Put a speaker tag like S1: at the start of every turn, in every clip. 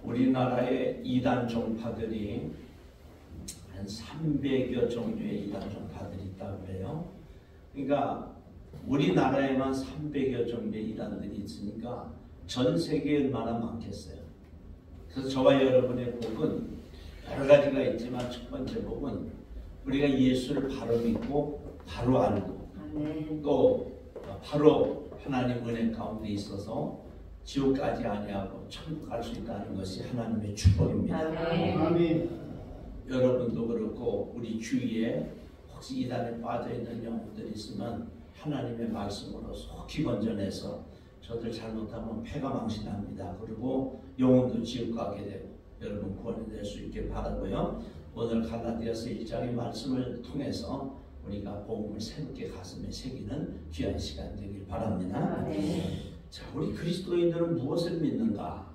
S1: 우리나라의 이단 종파들이 한 300여 종류의 이단 종파들이 있다고 그래요. 그러니까 우리나라에만 300여 종류의 이단들이 있으니까 전 세계에 얼마나 많겠어요. 그래서 저와 여러분의 복은 여러 가지가 있지만 첫 번째 복은 우리가 예수를 바로 믿고 바로 알고 또 바로 하나님 은혜 가운데 있어서 지옥 가지 아니하고 천국 갈 수 있다는 것이 하나님의 축복입니다.
S2: 아멘.
S1: 여러분도 그렇고 우리 주위에 혹시 이단에 빠져있는 영혼들이 있으면 하나님의 말씀으로 속히 건져내서 저들 잘못하면 패가 망신합니다. 그리고 영혼도 지옥 가게 되고 여러분 구원이 될 수 있게 바라고요. 오늘 갈라디아서 1장의 말씀을 통해서 우리가 복음을 새롭게 가슴에 새기는 귀한 시간 되길 바랍니다. 자, 우리 그리스도인들은 무엇을 믿는가?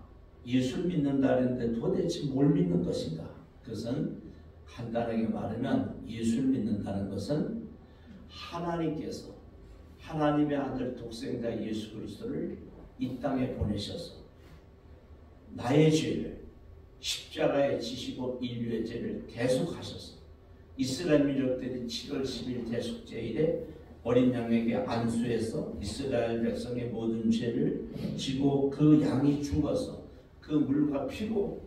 S1: 예수를 믿는다는데 도대체 뭘 믿는 것인가? 그것은 간단하게 말하면 예수를 믿는다는 것은 하나님께서 하나님의 아들 독생자 예수 그리스도를 이 땅에 보내셔서 나의 죄를 십자가에 지시고 인류의 죄를 대속하셔서 이스라엘 민족들이 7월 10일 대속제일에 어린 양에게 안수해서 이스라엘 백성의 모든 죄를 지고 그 양이 죽어서 그 물과 피로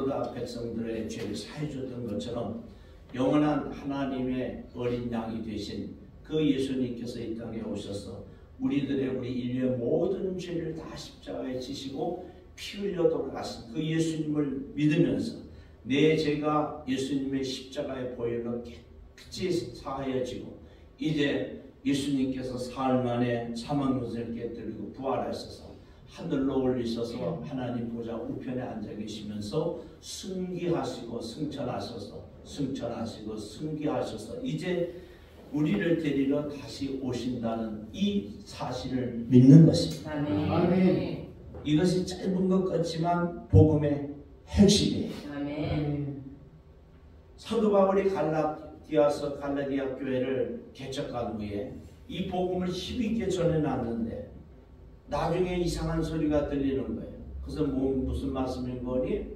S1: 다 백성들의 죄를 사해줬던 것처럼 영원한 하나님의 어린 양이 되신 그 예수님께서 이 땅에 오셔서 우리 인류의 모든 죄를 다 십자가에 지시고 피 흘려 돌아가신 그 예수님을 믿으면서 내 죄가 예수님의 십자가의 보혈로 깨끗이 사하여지고 이제 예수님께서 사흘 만에 사망 것을 깨뜨리고 부활하셔서 하늘로 올리셔서 하나님 보좌 우편에 앉아 계시면서 승기하시고 승천하시고 승기하셔서 이제 우리를 데리러 다시 오신다는 이 사실을 믿는 것입니다.
S2: 아멘.
S1: 이것이 짧은 것 같지만 복음의 핵심이에요.
S2: 아멘.
S1: 사도 바울이 갈라디아 교회를 개척한 후에 이 복음을 힘있게 전해놨는데 나중에 이상한 소리가 들리는 거예요. 그래서 무슨 말씀인 거니?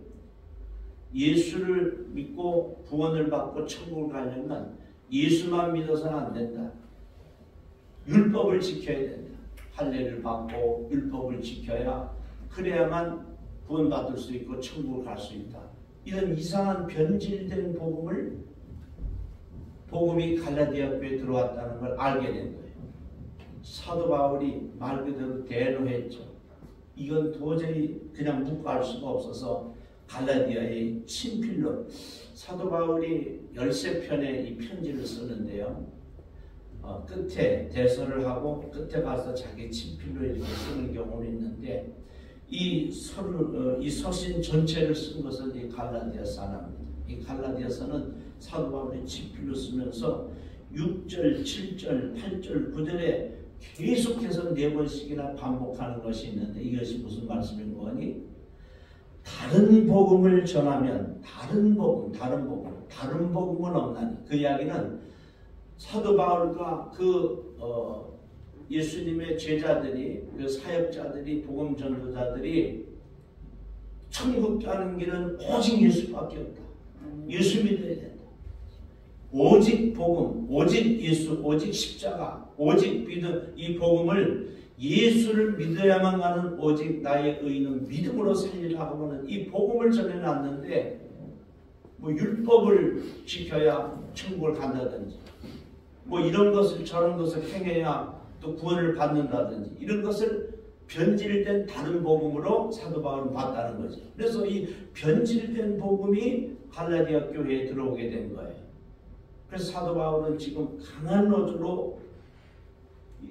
S1: 예수를 믿고 구원을 받고 천국을 가려면 예수만 믿어서는 안 된다. 율법을 지켜야 된다. 할례를 받고 율법을 지켜야 그래야만 구원받을 수 있고 천국을 갈 수 있다. 이런 이상한 변질된 복음이 갈라디아 교회에 들어왔다는 걸 알게 된 거예요. 사도 바울이 말 그대로 대노했죠. 이건 도저히 그냥 묵고 할 수가 없어서 갈라디아의 친필로 사도 바울이 13편의 이 편지를 쓰는데요. 끝에 대서를 하고 끝에 가서 자기 친필로 이렇게 쓰는 경우는 있는데 이 서신 전체를 쓴 것은 이 갈라디아서 하나입니다. 이 갈라디아서는 사도 바울이 친필로 쓰면서 6절, 7절, 8절, 9절에 계속해서 4번씩이나 반복하는 것이 있는데 이것이 무슨 말씀인 거니? 다른 복음을 전하면 다른 복음은 없나니. 그 이야기는 사도 바울과 예수님의 제자들이 그 사역자들이 복음 전도자들이 천국 가는 길은 오직 예수밖에 없다. 예수 믿어야 된다. 오직 복음, 오직 예수, 오직 십자가, 오직 믿음, 이 복음을 예수를 믿어야만 가는 오직 나의 의는 믿음으로 살리라 하고는 이 복음을 전해놨는데 뭐 율법을 지켜야 천국을 간다든지 뭐 이런 것을 저런 것을 행해야 또 구원을 받는다든지 이런 것을 변질된 다른 복음으로 사도 바울은 봤다는 거죠. 그래서 이 변질된 복음이 갈라디아 교회에 들어오게 된 거예요. 그래서 사도 바울은 지금 강한 노조로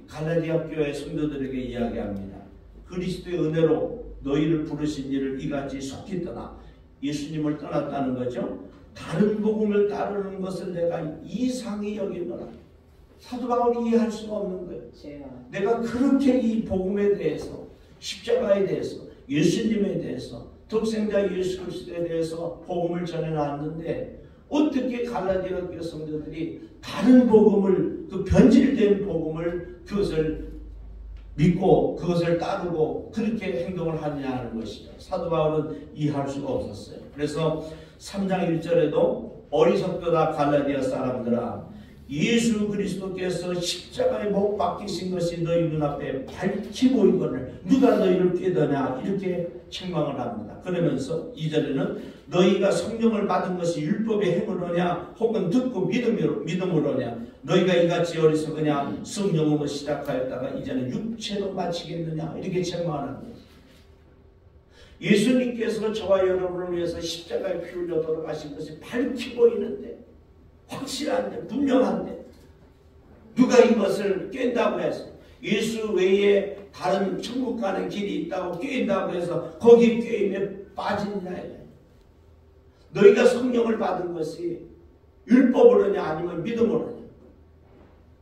S1: 갈라디아 교회 성도들에게 이야기합니다. 그리스도의 은혜로 너희를 부르신 이를 이같이 속히 떠나 예수님을 떠났다는 거죠. 다른 복음을 따르는 것을 내가 이상히 여기노라. 사도 바울이 이해할 수가 없는 거예요. 내가 그렇게 이 복음에 대해서 십자가에 대해서 예수님에 대해서 독생자 예수 그리스도에 대해서 복음을 전해놨는데 어떻게 갈라디아 교회 성도들이 다른 복음을 그 변질된 복음을 그것을 믿고 그것을 따르고 그렇게 행동을 하느냐는 것이죠. 사도 바울은 이해할 수가 없었어요. 그래서 3장 1절에도 어리석도다 갈라디아 사람들아, 예수 그리스도께서 십자가에 못 박히신 것이 너희 눈앞에 밝히 보이거늘 누가 너희를 깨더냐, 이렇게 책망을 합니다. 그러면서 2절에는 너희가 성령을 받은 것이 율법의 행으로냐 혹은 듣고 믿음으로냐, 너희가 이같이 어리석으냐, 성령으로 시작하였다가 이제는 육체로 마치겠느냐, 이렇게 책망을 합니다. 예수님께서 저와 여러분을 위해서 십자가에 피 흘려 돌아가신 것이 밝히 보이는데, 확실한데, 분명한데 누가 이것을 깬다고 해서 예수 외에 다른 천국 가는 길이 있다고 깬다고 해서 거기 꿰임에 빠지느냐. 너희가 성령을 받은 것이 율법으로냐 아니면 믿음으로냐.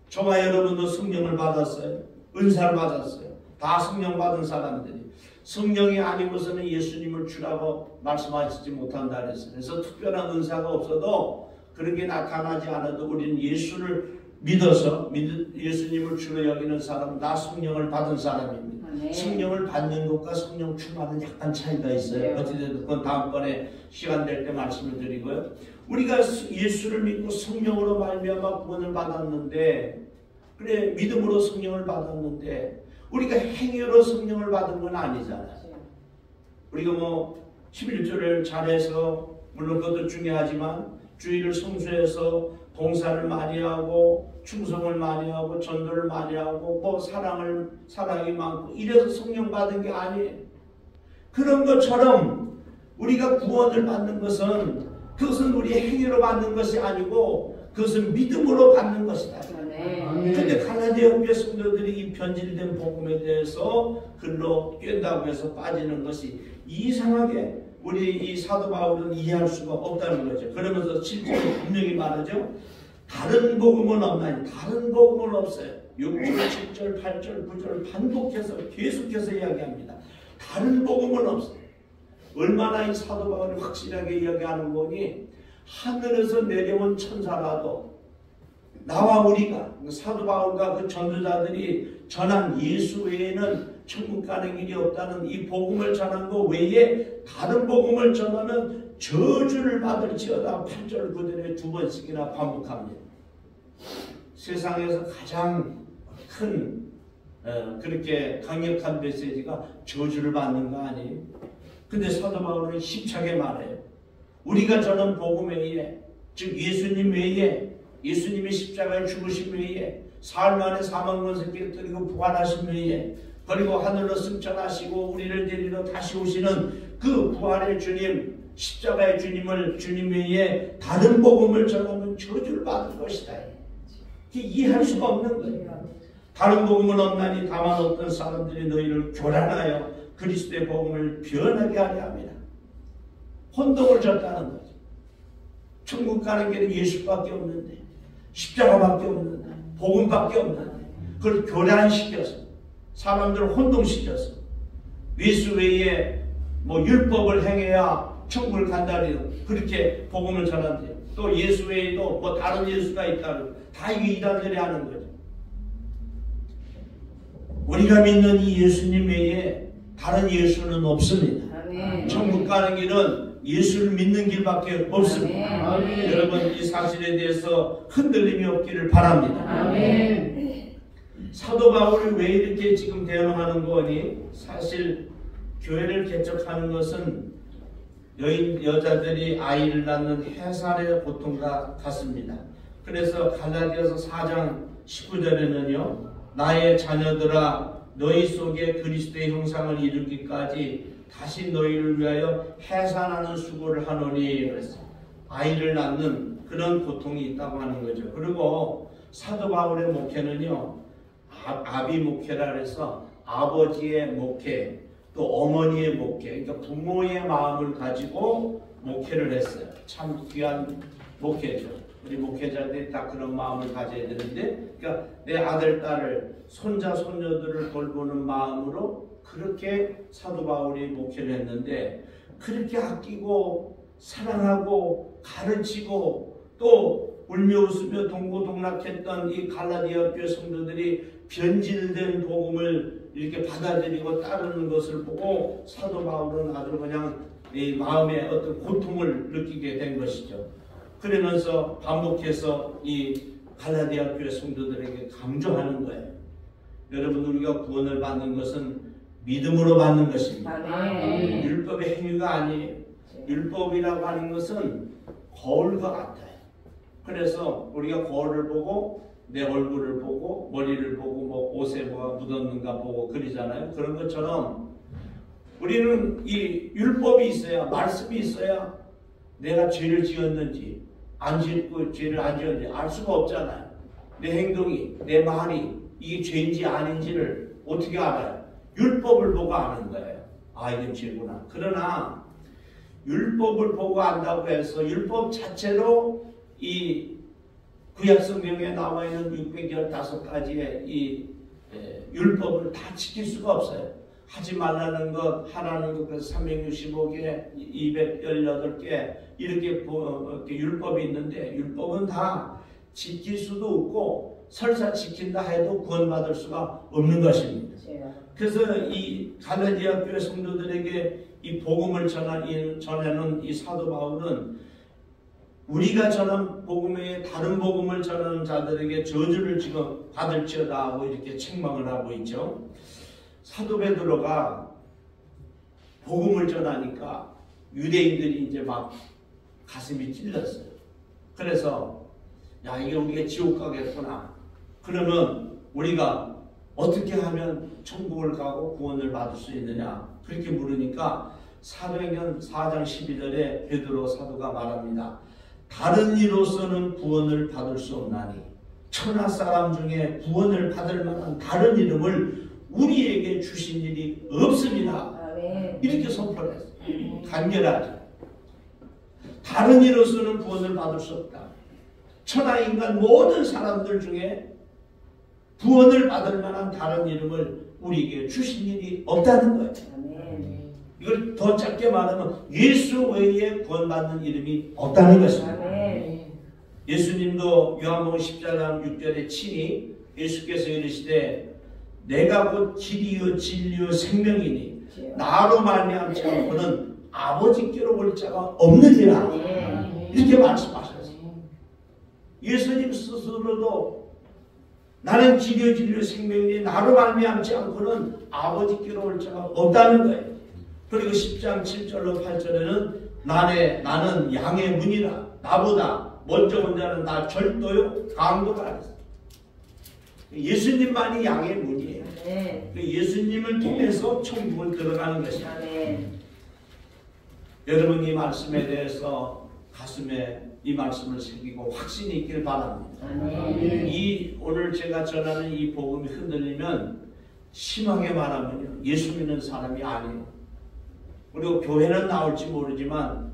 S1: 저와 여러분도 성령을 받았어요. 은사를 받았어요. 다 성령 받은 사람들이. 성령이 아니고서는 예수님을 주라고 말씀하시지 못한다 그랬어요. 그래서 특별한 은사가 없어도 그런 게 나타나지 않아도 우리는 예수를 믿어서 예수님을 주로 여기는 사람은 다 성령을 받은 사람입니다. 네. 성령을 받는 것과 성령 충만은 약간 차이가 있어요. 네. 어찌됐든 그건 다음번에 시간 될 때 말씀을 드리고요. 우리가 예수를 믿고 성령으로 말미암아 구원을 받았는데, 그래 믿음으로 성령을 받았는데 우리가 행위로 성령을 받은 건 아니잖아요. 우리가 뭐 11조를 잘해서 물론 그것도 중요하지만 주의를 성수해서 봉사를 많이 하고 충성을 많이 하고 전도를 많이 하고 뭐 사랑이 많고 이래서 성령 받은 게 아니에요. 그런 것처럼 우리가 구원을 받는 것은 그것은 우리의 행위로 받는 것이 아니고 그것은 믿음으로 받는 것이다. 그런데 갈라디아 교회 성도들이 이 변질된 복음에 대해서 글로 꿰다고 해서 빠지는 것이 이상하게 우리 이 사도 바울은 이해할 수가 없다는 거죠. 그러면서 7절에 분명히 말하죠. 다른 복음은 없나니, 다른 복음은 없어요. 6절, 7절, 8절, 9절 반복해서 계속해서 이야기합니다. 다른 복음은 없어요. 얼마나 이 사도 바울이 확실하게 이야기하는 거니, 하늘에서 내려온 천사라도 나와 우리가 사도 바울과 그 전도자들이 전한 예수 외에는 천국 가는 길이 없다는 이 복음을 전한 것 외에 다른 복음을 전하면 저주를 받을지어다 8절 9절에 2번씩이나 반복합니다. 세상에서 가장 큰 그렇게 강력한 메시지가 저주를 받는 거 아니에요? 근데 사도 바울은 힘차게 말해요. 우리가 전한 복음 외에, 즉 예수님 외에, 예수님이 십자가에 죽으신 외에, 사흘 만에 사망 권세 깨뜨리고 부활하신 외에, 그리고 하늘로 승천하시고 우리를 데리러 다시 오시는 그 부활의 주님, 십자가의 주님 외에 다른 복음을 전하면 저주를 받을 것이다. 이해할 수가 없는 거예요. 다른 복음은 없나니 다만 어떤 사람들이 너희를 교란하여 그리스도의 복음을 변하게 하려 합니다. 혼동을 줬다는 거죠. 천국 가는 길은 예수밖에 없는데, 십자가밖에 없는데, 복음밖에 없는데, 그걸 교란시켜서 사람들을 혼동시켜서 예수 외에 뭐 율법을 행해야 천국을 간다니 그렇게 복음을 전한대요. 또 예수 외에도 뭐 다른 예수가 있다고 다 이게 이단들이 하는 거죠. 우리가 믿는 이 예수님 외에 다른 예수는 없습니다. 아멘. 천국 가는 길은 예수를 믿는 길밖에 없습니다. 아멘. 여러분 이 사실에 대해서 흔들림이 없기를 바랍니다. 아멘. 사도 바울이 왜 이렇게 지금 대응하는 거니? 사실 교회를 개척하는 것은 여자들이 아이를 낳는 해산의 고통과 같습니다. 그래서 갈라디아서 4장 19절에는요. 나의 자녀들아 너희 속에 그리스도의 형상을 이루기까지 다시 너희를 위하여 해산하는 수고를 하노니, 그랬어요. 아이를 낳는 그런 고통이 있다고 하는 거죠. 그리고 사도 바울의 목회는요. 아비 목회라 해서 아버지의 목회, 또 어머니의 목회, 그러니까 부모의 마음을 가지고 목회를 했어요. 참 귀한 목회죠. 우리 목회자들이 다 그런 마음을 가져야 되는데, 그러니까 내 아들, 딸을, 손자, 손녀들을 돌보는 마음으로 그렇게 사도 바울이 목회를 했는데, 그렇게 아끼고 사랑하고 가르치고 또 울며 웃으며 동고동락했던 이 갈라디아 교회 성도들이 변질된 복음을 이렇게 받아들이고 따르는 것을 보고 사도 바울은 아주 그냥 이 마음에 어떤 고통을 느끼게 된 것이죠. 그러면서 반복해서 이 갈라디아 교회 성도들에게 강조하는 거예요. 여러분, 우리가 구원을 받는 것은 믿음으로 받는 것입니다.
S2: 아멘.
S1: 율법의 행위가 아니에요. 율법이라고 하는 것은 거울과 같아요. 그래서 우리가 거울을 보고 내 얼굴을 보고 머리를 보고 뭐 옷에 뭐가 묻었는가 보고 그러잖아요. 그런 것처럼 우리는 이 율법이 있어야, 말씀이 있어야 내가 죄를 지었는지 안 짓고 죄를 안 지었는지 알 수가 없잖아요. 내 행동이, 내 말이 이게 죄인지 아닌지를 어떻게 알아요? 율법을 보고 아는 거예요. 아, 이건 죄구나. 그러나 율법을 보고 안다고 해서 율법 자체로 이 구약성경에 나와 있는 615가지의 이 율법을 다 지킬 수가 없어요. 하지 말라는 것, 하라는 것, 그래서 365개, 218개 이렇게 율법이 있는데 율법은 다 지킬 수도 없고 설사 지킨다 해도 구원받을 수가 없는 것입니다. 그래서 이 갈라디아 교회 성도들에게 이 복음을 전하는 이 사도 바울은 우리가 전한 복음 외에 다른 복음을 전하는 자들에게 저주를 지금 받을지어다 하고 이렇게 책망을 하고 있죠. 사도 베드로가 복음을 전하니까 유대인들이 이제 막 가슴이 찔렸어요. 그래서 야, 이게 우리가 지옥 가겠구나. 그러면 우리가 어떻게 하면 천국을 가고 구원을 받을 수 있느냐, 그렇게 물으니까 사도행전 4장 12절에 베드로 사도가 말합니다. 다른 이로서는 구원을 받을 수 없나니 천하 사람 중에 구원을 받을 만한 다른 이름을 우리에게 주신 일이 없습니다.
S2: 아멘.
S1: 이렇게 선포했어요. 간결하죠. 다른 이로서는 구원을 받을 수 없다. 천하 인간 모든 사람들 중에 구원을 받을 만한 다른 이름을 우리에게 주신 일이 없다는 거예요.
S2: 아멘.
S1: 이걸 더 짧게 말하면 예수 외에 구원받는 이름이 없다는 것입니다.
S2: 아멘.
S1: 예수님도 요한복음 10장 6절에 친히 예수께서 이르시되 내가 곧 길이요 진리요 생명이니 나로 말미암지 않고는 아버지께로 올 자가 없느니라. 이렇게 말씀하셨어요. 예수님 스스로도 나는 길이요 진리요 생명이니 나로 말미암지 않고는 아버지께로 올 자가 없다는 거예요. 그리고 10장 7절로 8절에는 나는 양의 문이라. 나보다 먼저 온 자는 나 절도요 강도가 아니었어요. 예수님만이 양의 문이에요. 예수님을 통해서 천국을 들어가는 것입니다. 여러분, 이 말씀에 대해서 가슴에 이 말씀을 새기고 확신이 있길 바랍니다. 오늘 제가 전하는 이 복음이 흔들리면 심하게 말하면요, 예수 믿는 사람이 아니에요. 그리고 교회는 나올지 모르지만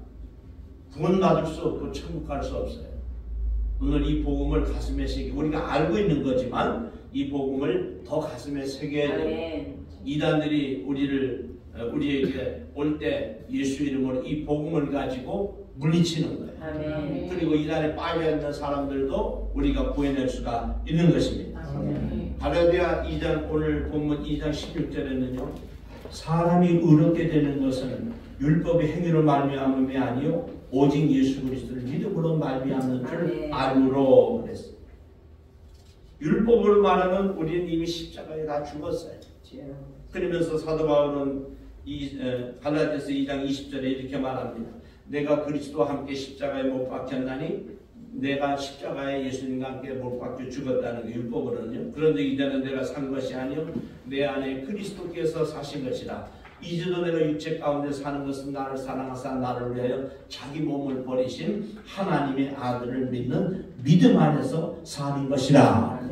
S1: 구원받을 수 없고 천국 갈 수 없어요. 오늘 이 복음을 가슴에 새기고, 우리가 알고 있는 거지만 이 복음을 더 가슴에 새겨야 돼요. 이단들이 우리에게 올 때 예수 이름으로 이 복음을 가지고 물리치는 거예요. 그리고 이단에 빠져있는 사람들도 우리가 구해낼 수가 있는 것입니다. 갈라디아 2장, 오늘 본문 2장 16절에는요, 사람이 의롭게 되는 것은 율법의 행위로 말미암음이 아니요 오직 예수 그리스도를 믿음으로 말미암는 줄 알므로 그랬어요. 율법으로 말하면 우리는 이미 십자가에 다 죽었어요. 그러면서 사도 바울은 갈라디아서 2장 20절에 이렇게 말합니다. 내가 그리스도와 함께 십자가에 못 박혔나니 내가 십자가에 예수님과 함께 못 박혀 죽었다는 게 율법으로는요. 그런데 이제는 내가 산 것이 아니요 내 안에 그리스도께서 사신 것이라. 이제도 내가 육체 가운데 사는 것은 나를 사랑하사 나를 위하여 자기 몸을 버리신 하나님의 아들을 믿는 믿음 안에서 사는 것이라.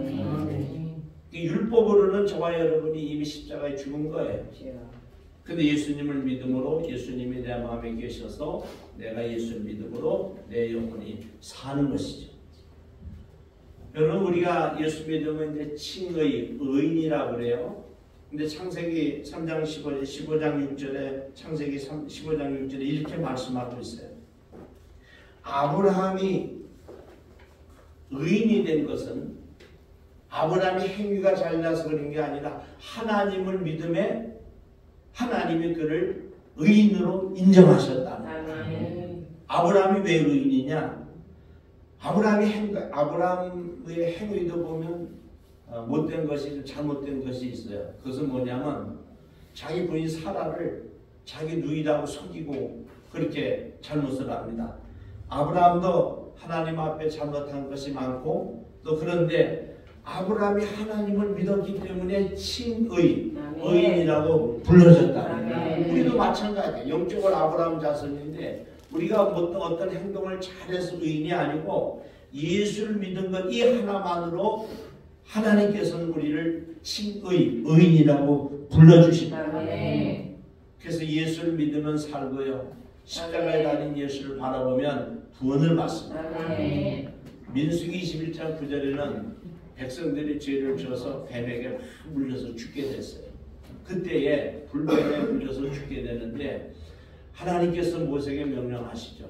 S1: 이 율법으로는 저와 여러분이 이미 십자가에 죽은 거예요. 근데 예수님을 믿음으로 예수님이 내 마음에 계셔서 내가 예수를 믿음으로 내 영혼이 사는 것이죠. 여러분, 우리가 예수 믿으면 이제 칭의, 의인이라고 그래요. 근데 창세기 3장 15장 6절에 창세기 15장 6절에 이렇게 말씀하고 있어요. 아브라함이 의인이 된 것은 아브라함이 행위가 잘나서 그런 게 아니라 하나님을 믿음에 하나님이 그를 의인으로 인정하셨다는 거예요. 아브라함이 왜 의인이냐? 아브라함의 행위도 보면 못된 것이 잘못된 것이 있어요. 그것은 뭐냐면 자기 부인 사라를 자기 누이라고 속이고 그렇게 잘못을 합니다. 아브라함도 하나님 앞에 잘못한 것이 많고 또 그런데 아브라함이 하나님을 믿었기 때문에 의인이라고 불러졌다. 우리도 마찬가지예요. 영적으로 아브라함 자손인데 우리가 어떤 행동을 잘해서 의인이 아니고 예수를 믿은 것 이 하나만으로 하나님께서는 우리를 의인이라고 불러주신다. 그래서 예수를 믿으면 살고요. 십자가에 달린 예수를 바라보면 구원을 받습니다. 민수기 21장 9절에는 백성들이 죄를 져서 뱀에게 막 물려서 죽게 됐어요. 그때에 불뱀에 물려서 죽게 되는데 하나님께서 모세에게 명령하시죠.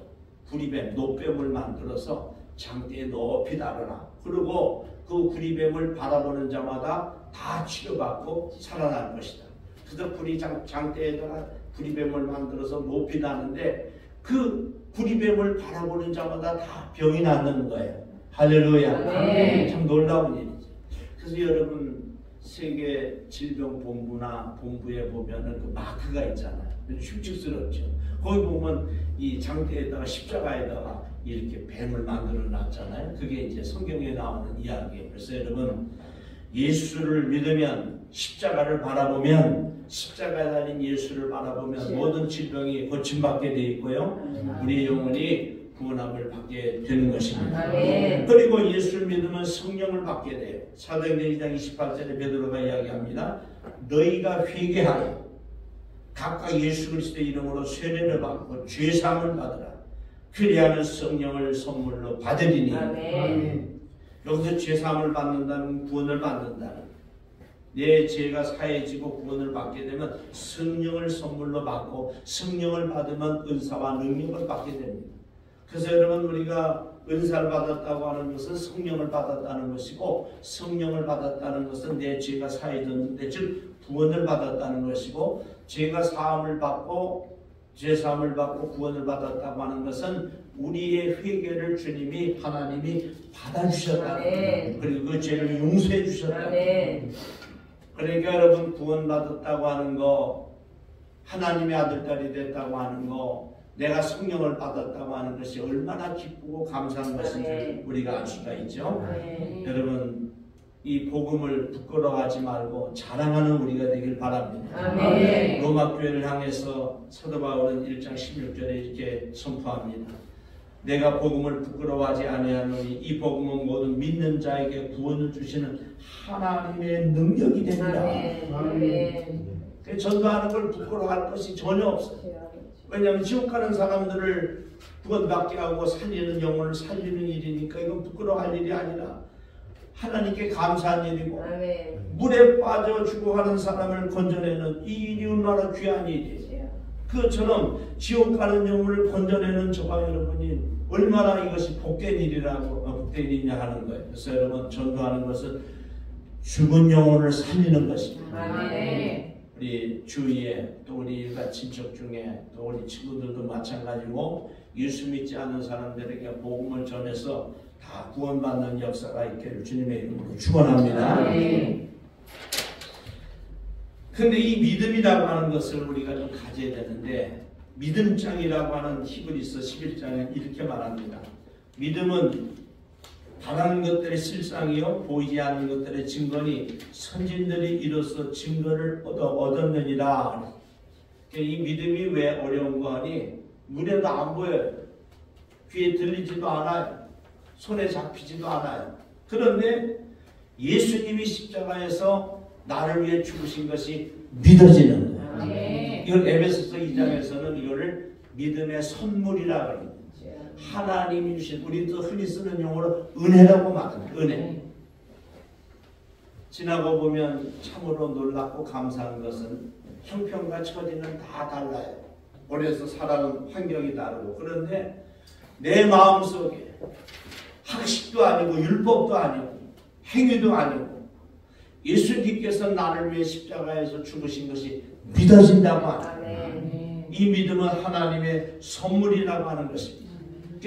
S1: 구리뱀, 노뱀을 만들어서 장대에 높이 달아라. 그리고 그 구리뱀을 바라보는 자마다 다 치료받고 살아날 것이다. 그래서 장대에다가 구리뱀을 만들어서 높이 다는데 그 구리뱀을 바라보는 자마다 다 병이 낫는 거예요. 할렐루야. 참 놀라운 일이죠. 그래서 여러분 세계 질병본부나 본부에 보면은 그 마크가 있잖아요. 흉측스럽죠. 거기 보면 이 장대에다가 십자가에다가 이렇게 뱀을 만들어 놨잖아요. 그게 이제 성경에 나오는 이야기예요. 그래서 여러분 예수를 믿으면 십자가를 바라보면 십자가에 달린 예수를 바라보면 모든 질병이 고침받게 되어 있고요. 우리의 영혼이 구원함을 받게 되는 것입니다. 그리고 예수를 믿으면 성령을 받게 돼요. 사도행전 2장 28절에 베드로가 이야기합니다. 너희가 회개하여 각각 예수 그리스도의 이름으로 세례를 받고 죄사함을 받으라. 그리하면 성령을 선물로 받으리니. 여기서 죄사함을 받는다는 구원을 받는다는 내 죄가 사해지고 구원을 받게 되면 성령을 선물로 받고 성령을 받으면 은사와 능력을 받게 됩니다. 그래서 여러분 우리가 은사를 받았다고 하는 것은 성령을 받았다는 것이고 성령을 받았다는 것은 내 죄가 사해졌는데 즉 구원을 받았다는 것이고 죄가 사함을 받고 죄사함을 받고 구원을 받았다고 하는 것은 우리의 회개를 주님이 하나님이 받아주셨다는 거예요. 그리고 그 죄를 용서해 주셨다는 거예요. 그러니까 여러분 구원받았다고 하는 거 하나님의 아들딸이 됐다고 하는 거 내가 성령을 받았다고 하는 것이 얼마나 기쁘고 감사한 것인지 우리가 알 수가 있죠. 여러분 이 복음을 부끄러워하지 말고 자랑하는 우리가 되길 바랍니다. 로마 교회를 향해서 사도 바울은 1장 16절에 이렇게 선포합니다. 내가 복음을 부끄러워하지 아니하노니 이 복음은 모든 믿는 자에게 구원을 주시는 하나님의 능력이 됩니다. 전도하는 걸 부끄러워할 것이 전혀 없어요. 왜냐하면 지옥 가는 사람들을 구원받게 하고 살리는 영혼을 살리는 일이니까 이건 부끄러워할 일이 아니라 하나님께 감사한 일이고 물에 빠져 죽어가는 사람을 건져내는 이 일이 얼마나 귀한 일이에요. 그것처럼 지옥 가는 영혼을 건져내는 저와 여러분이 얼마나 이것이 복된 일이냐 하는 거예요. 그래서 여러분 전도하는 것은 죽은 영혼을 살리는 것입니다. 우리 주위에 또 우리 일가 친척 중에 또 우리 친구들도 마찬가지고 예수 믿지 않는 사람들에게 복음을 전해서 다 구원받는 역사가 있기를 주님의 이름으로 축원합니다. 그런데 이 믿음이라고 하는 것을 우리가 좀 가져야 되는데 믿음장이라고 하는 히브리서 11장에 이렇게 말합니다. 믿음은 바라는 것들의 실상이요 보이지 않는 것들의 증거니 선진들이 이로써 증거를 얻었느니라. 이 믿음이 왜 어려운 거 하니 눈에도 안 보여요. 귀에 들리지도 않아요. 손에 잡히지도 않아요. 그런데 예수님이 십자가에서 나를 위해 죽으신 것이 믿어지는 거예요. 이걸 에베소서 2장에서는 이거를 믿음의 선물이라 그럽니다. 하나님이 주신 우리도 흔히 쓰는 용어로 은혜라고 말합니다. 은혜. 지나고 보면 참으로 놀랍고 감사한 것은 형편과 처지는 다 달라요. 어려서 살아온 환경이 다르고 그런데 내 마음속에 학식도 아니고 율법도 아니고 행위도 아니고 예수님께서 나를 위해 십자가에서 죽으신 것이 믿어진다고 하는 이 믿음은 하나님의 선물이라고 하는 것입니다.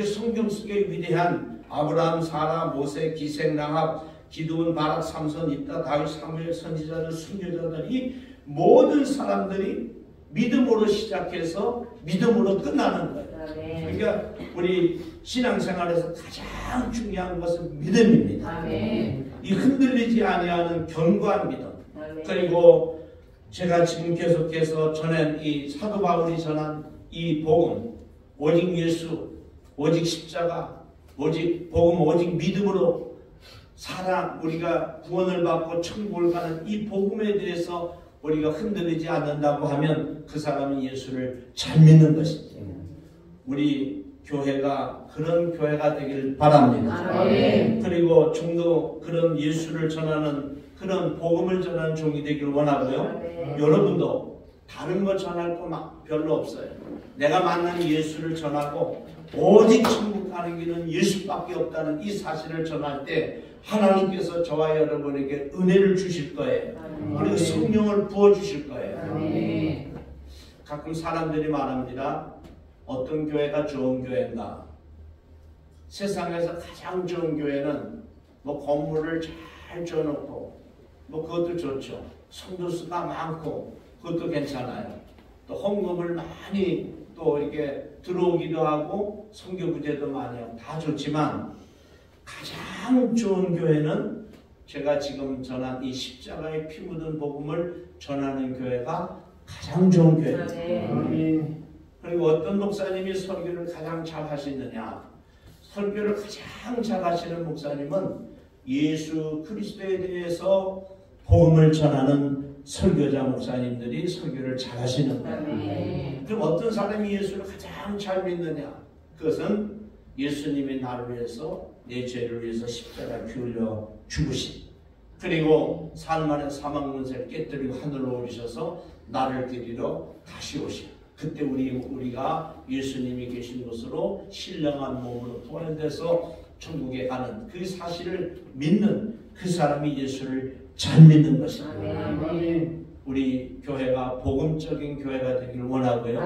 S1: 성경 속에 위대한 아브라함, 사라, 모세, 기생, 라합, 기드온, 바락, 삼손, 입다, 다윗, 사무엘, 선지자들, 순교자들 이 모든 사람들이 믿음으로 시작해서 믿음으로 끝나는 거예요. 그러니까 우리 신앙생활에서 가장 중요한 것은 믿음입니다. 이 흔들리지 아니하는 견고한 믿음. 그리고 제가 지금 계속해서 전한 이 사도 바울이 전한 이 복음, 오직 예수, 오직 십자가, 오직 복음, 오직 믿음으로 사랑, 우리가 구원을 받고 천국을 가는 이 복음에 대해서 우리가 흔들리지 않는다고 하면 그 사람이 예수를 잘 믿는 것입니다. 우리 교회가 그런 교회가 되길 바랍니다. 그리고 좀 더 그런 예수를 전하는 그런 복음을 전하는 종이 되길 원하고요. 여러분도 다른 거 전할 거 막 별로 없어요. 내가 만난 예수를 전하고 오직 천국 가는 길은 예수밖에 없다는 이 사실을 전할 때 하나님께서 저와 여러분에게 은혜를 주실 거예요. 그리고 성령을 부어주실 거예요. 가끔 사람들이 말합니다. 어떤 교회가 좋은 교회인가? 세상에서 가장 좋은 교회는 뭐 건물을 잘 지어놓고 뭐 그것도 좋죠. 성도수가 많고 그것도 괜찮아요. 또 헌금을 많이 또 이렇게 들어오기도 하고 선교 부재도 많이 하고 다 좋지만 가장 좋은 교회는 제가 지금 전한 이 십자가의 피 묻은 복음을 전하는 교회가 가장 좋은 교회입니다. 그리고 어떤 목사님이 설교를 가장 잘 하시느냐? 설교를 가장 잘 하시는 목사님은 예수 그리스도에 대해서 복음을 전하는 설교자 목사님들이 설교를 잘 하시는 거예요. 그럼 어떤 사람이 예수를 가장 잘 믿느냐? 그것은 예수님이 나를 위해서 내 죄를 위해서 십자가에 피 흘려 죽으신 그리고 삶 안에 사망 문세를 깨뜨리고 하늘로 오르셔서 나를 데리러 다시 오신 그때 우리가 예수님이 계신 곳으로 신령한 몸으로 부활돼서 천국에 가는 그 사실을 믿는 그 사람이 예수를 잘 믿는 것입니다. 우리 교회가 복음적인 교회가 되기를 원하고요.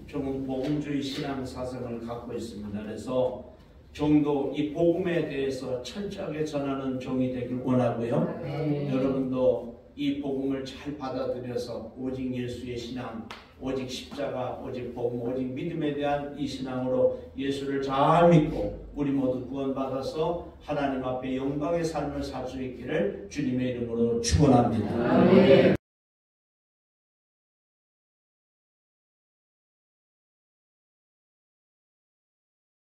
S1: 좀 복음주의 신앙 사상을 갖고 있습니다. 그래서 종도 이 복음에 대해서 철저하게 전하는 종이 되길 원하고요. 여러분도 이 복음을 잘 받아들여서 오직 예수의 신앙, 오직 십자가, 오직 복음, 오직 믿음에 대한 이 신앙으로 예수를 잘 믿고 우리 모두 구원받아서 하나님 앞에 영광의 삶을 살 수 있기를 주님의 이름으로 축원합니다.